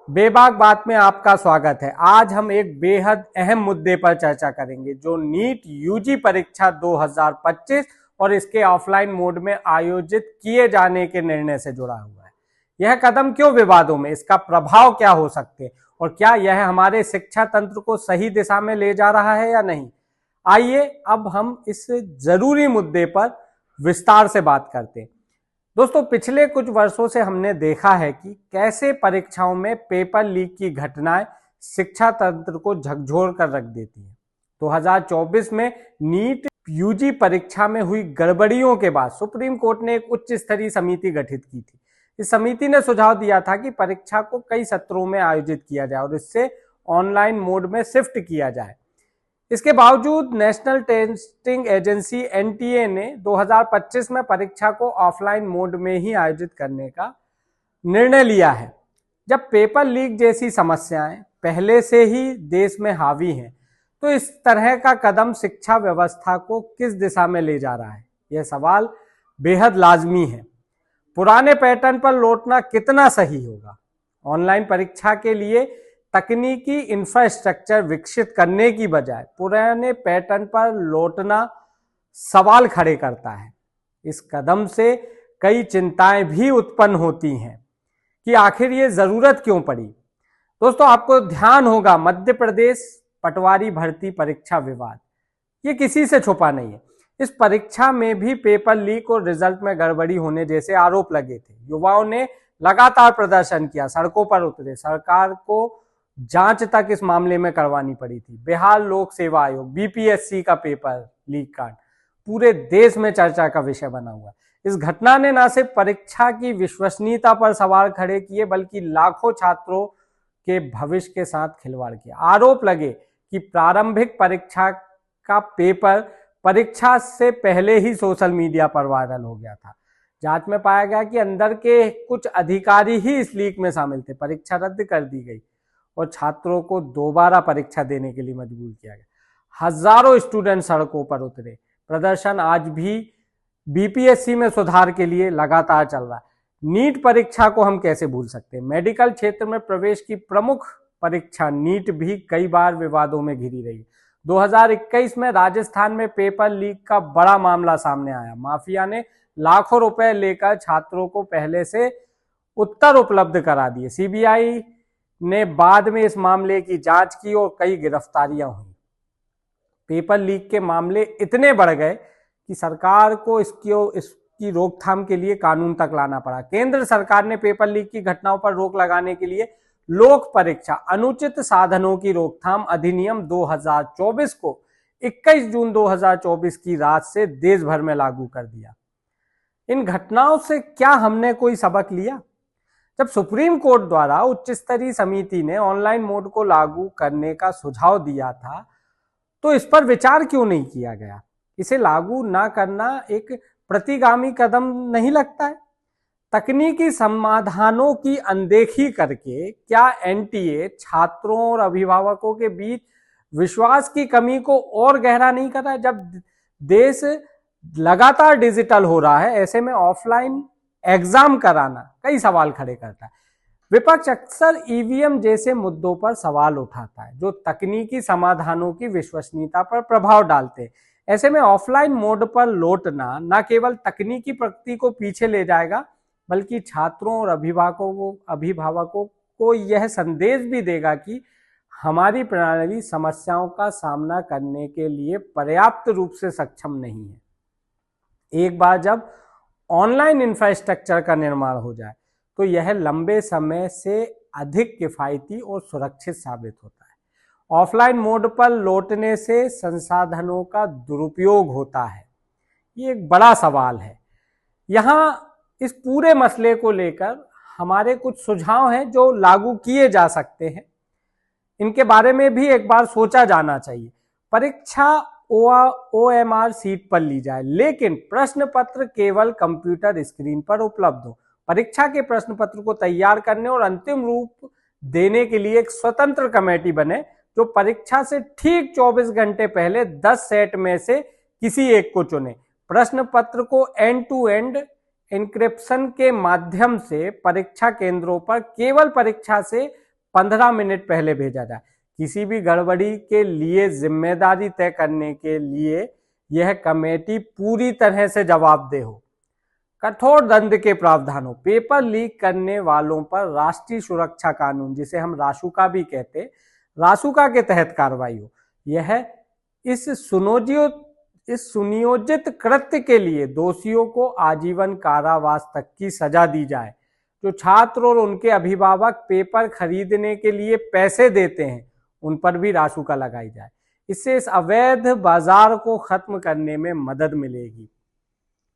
बेबाक बात में आपका स्वागत है। आज हम एक बेहद अहम मुद्दे पर चर्चा करेंगे जो नीट यूजी परीक्षा 2025 और इसके ऑफलाइन मोड में आयोजित किए जाने के निर्णय से जुड़ा हुआ है। यह कदम क्यों विवादों में, इसका प्रभाव क्या हो सकते हैं और क्या यह हमारे शिक्षा तंत्र को सही दिशा में ले जा रहा है या नहीं। आइए अब हम इस जरूरी मुद्दे पर विस्तार से बात करते हैं। दोस्तों, पिछले कुछ वर्षों से हमने देखा है कि कैसे परीक्षाओं में पेपर लीक की घटनाएं शिक्षा तंत्र को झकझोर कर रख देती हैं। 2024 में नीट यूजी परीक्षा में हुई गड़बड़ियों के बाद सुप्रीम कोर्ट ने एक उच्च स्तरीय समिति गठित की थी। इस समिति ने सुझाव दिया था कि परीक्षा को कई सत्रों में आयोजित किया जाए और इससे ऑनलाइन मोड में शिफ्ट किया जाए। इसके बावजूद नेशनल टेस्टिंग एजेंसी एनटीए ने 2025 में परीक्षा को ऑफलाइन मोड में ही आयोजित करने का निर्णय लिया है। जब पेपर लीक जैसी समस्याएं पहले से ही देश में हावी हैं, तो इस तरह का कदम शिक्षा व्यवस्था को किस दिशा में ले जा रहा है, यह सवाल बेहद लाजमी है। पुराने पैटर्न पर लौटना कितना सही होगा? ऑनलाइन परीक्षा के लिए तकनीकी इंफ्रास्ट्रक्चर विकसित करने की बजाय पुराने पैटर्न पर लौटना सवाल खड़े करता है। इस कदम से कई चिंताएं भी उत्पन्न होती हैं कि आखिर ये जरूरत क्यों पड़ी। दोस्तों, आपको ध्यान होगा, मध्य प्रदेश पटवारी भर्ती परीक्षा विवाद ये किसी से छुपा नहीं है। इस परीक्षा में भी पेपर लीक और रिजल्ट में गड़बड़ी होने जैसे आरोप लगे थे। युवाओं ने लगातार प्रदर्शन किया, सड़कों पर उतरे, सरकार को जांच तक इस मामले में करवानी पड़ी थी। बिहार लोक सेवा आयोग बीपीएससी का पेपर लीक कांड पूरे देश में चर्चा का विषय बना हुआ है। इस घटना ने न सिर्फ परीक्षा की विश्वसनीयता पर सवाल खड़े किए, बल्कि लाखों छात्रों के भविष्य के साथ खिलवाड़ किया। आरोप लगे कि प्रारंभिक परीक्षा का पेपर परीक्षा से पहले ही सोशल मीडिया पर वायरल हो गया था। जांच में पाया गया कि अंदर के कुछ अधिकारी ही इस लीक में शामिल थे। परीक्षा रद्द कर दी गई और छात्रों को दोबारा परीक्षा देने के लिए मजबूर किया गया। हजारों स्टूडेंट सड़कों पर उतरे। प्रदर्शन आज भी बीपीएससी में सुधार के लिए लगातार चल रहा है। नीट परीक्षा को हम कैसे भूल सकते हैं? मेडिकल क्षेत्र में प्रवेश की प्रमुख परीक्षा नीट भी कई बार विवादों में घिरी रही। 2021 में राजस्थान में पेपर लीक का बड़ा मामला सामने आया। माफिया ने लाखों रुपए लेकर छात्रों को पहले से उत्तर उपलब्ध करा दिए। सीबीआई ने बाद में इस मामले की जांच की और कई गिरफ्तारियां हुई। पेपर लीक के मामले इतने बढ़ गए कि सरकार को इसकी रोकथाम के लिए कानून तक लाना पड़ा। केंद्र सरकार ने पेपर लीक की घटनाओं पर रोक लगाने के लिए लोक परीक्षा अनुचित साधनों की रोकथाम अधिनियम 2024 को 21 जून 2024 की रात से देश भर में लागू कर दिया। इन घटनाओं से क्या हमने कोई सबक लिया? जब सुप्रीम कोर्ट द्वारा उच्च स्तरीय समिति ने ऑनलाइन मोड को लागू करने का सुझाव दिया था, तो इस पर विचार क्यों नहीं किया गया? इसे लागू ना करना एक प्रतिगामी कदम नहीं लगता है? तकनीकी समाधानों की अनदेखी करके क्या एनटीए छात्रों और अभिभावकों के बीच विश्वास की कमी को और गहरा नहीं कर रहा है? जब देश लगातार डिजिटल हो रहा है, ऐसे में ऑफलाइन एग्जाम कराना कई सवाल खड़े करता है। विपक्ष अक्सर ईवीएम जैसे मुद्दों पर सवाल उठाता है जो तकनीकी समाधानों की विश्वसनीयता पर प्रभाव डालते हैं। ऐसे में ऑफलाइन मोड पर लौटना न केवल तकनीकी प्रगति को पीछे ले जाएगा, बल्कि छात्रों और अभिभावकों को यह संदेश भी देगा कि हमारी प्रणाली समस्याओं का सामना करने के लिए पर्याप्त रूप से सक्षम नहीं है। एक बार जब ऑनलाइन इंफ्रास्ट्रक्चर का निर्माण हो जाए तो यह लंबे समय से अधिक किफायती और सुरक्षित साबित होता है। ऑफलाइन मोड पर लौटने से संसाधनों का दुरुपयोग होता है, ये एक बड़ा सवाल है। यहाँ इस पूरे मसले को लेकर हमारे कुछ सुझाव हैं जो लागू किए जा सकते हैं। इनके बारे में भी एक बार सोचा जाना चाहिए। परीक्षा OMR सीट पर ली जाए, लेकिन प्रश्न पत्र केवल कंप्यूटर स्क्रीन पर उपलब्ध हो। परीक्षा के प्रश्न पत्र को तैयार करने और अंतिम रूप देने के लिए एक स्वतंत्र कमेटी बने जो परीक्षा से ठीक 24 घंटे पहले 10 सेट में से किसी एक को चुने। प्रश्न पत्र को एंड टू एंड एन्क्रिप्शन के माध्यम से परीक्षा केंद्रों पर केवल परीक्षा से 15 मिनट पहले भेजा जाए। किसी भी गड़बड़ी के लिए जिम्मेदारी तय करने के लिए यह कमेटी पूरी तरह से जवाबदेह हो। कठोर दंड के प्रावधान हो। पेपर लीक करने वालों पर राष्ट्रीय सुरक्षा कानून, जिसे हम रासुका भी कहते, रासुका के तहत कार्रवाई हो। यह इस सुनियोजित कृत्य के लिए दोषियों को आजीवन कारावास तक की सजा दी जाए। जो छात्र और उनके अभिभावक पेपर खरीदने के लिए पैसे देते हैं, उन पर भी रासुका लगाई जाए। इससे इस अवैध बाजार को खत्म करने में मदद मिलेगी।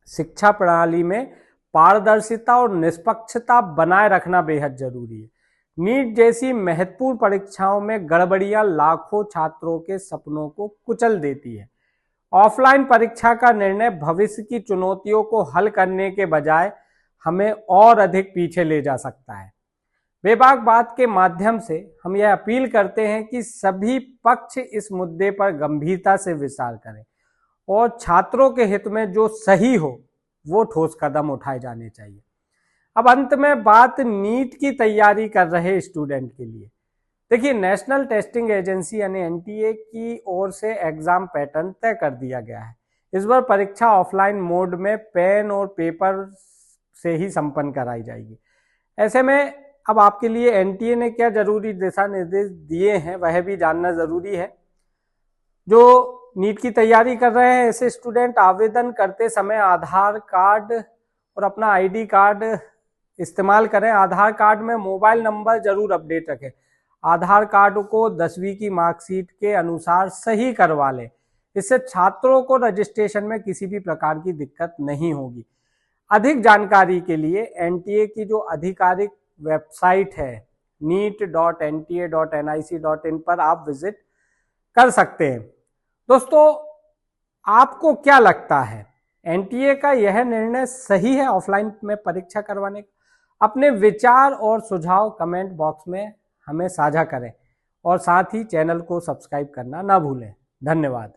शिक्षा प्रणाली में पारदर्शिता और निष्पक्षता बनाए रखना बेहद जरूरी है। नीट जैसी महत्वपूर्ण परीक्षाओं में गड़बड़ियां लाखों छात्रों के सपनों को कुचल देती है। ऑफलाइन परीक्षा का निर्णय भविष्य की चुनौतियों को हल करने के बजाय हमें और अधिक पीछे ले जा सकता है। बेबाक बात के माध्यम से हम यह अपील करते हैं कि सभी पक्ष इस मुद्दे पर गंभीरता से विचार करें और छात्रों के हित में जो सही हो वो ठोस कदम उठाए जाने चाहिए। अब अंत में बात नीट की तैयारी कर रहे स्टूडेंट के लिए। देखिए, नेशनल टेस्टिंग एजेंसी यानी एनटीए की ओर से एग्जाम पैटर्न तय कर दिया गया है। इस बार परीक्षा ऑफलाइन मोड में पेन और पेपर से ही संपन्न कराई जाएगी। ऐसे में अब आपके लिए एनटीए ने क्या जरूरी दिशा निर्देश दिए हैं वह भी जानना जरूरी है। जो नीट की तैयारी कर रहे हैं ऐसे स्टूडेंट आवेदन करते समय आधार कार्ड और अपना आईडी कार्ड इस्तेमाल करें। आधार कार्ड में मोबाइल नंबर जरूर अपडेट रखें। आधार कार्ड को 10वीं की मार्कशीट के अनुसार सही करवा लें। इससे छात्रों को रजिस्ट्रेशन में किसी भी प्रकार की दिक्कत नहीं होगी। अधिक जानकारी के लिए एनटीए की जो आधिकारिक वेबसाइट है neet.nta.nic.in पर आप विजिट कर सकते हैं। दोस्तों, आपको क्या लगता है, एनटीए का यह निर्णय सही है ऑफलाइन में परीक्षा करवाने का? अपने विचार और सुझाव कमेंट बॉक्स में हमें साझा करें और साथ ही चैनल को सब्सक्राइब करना ना भूलें। धन्यवाद।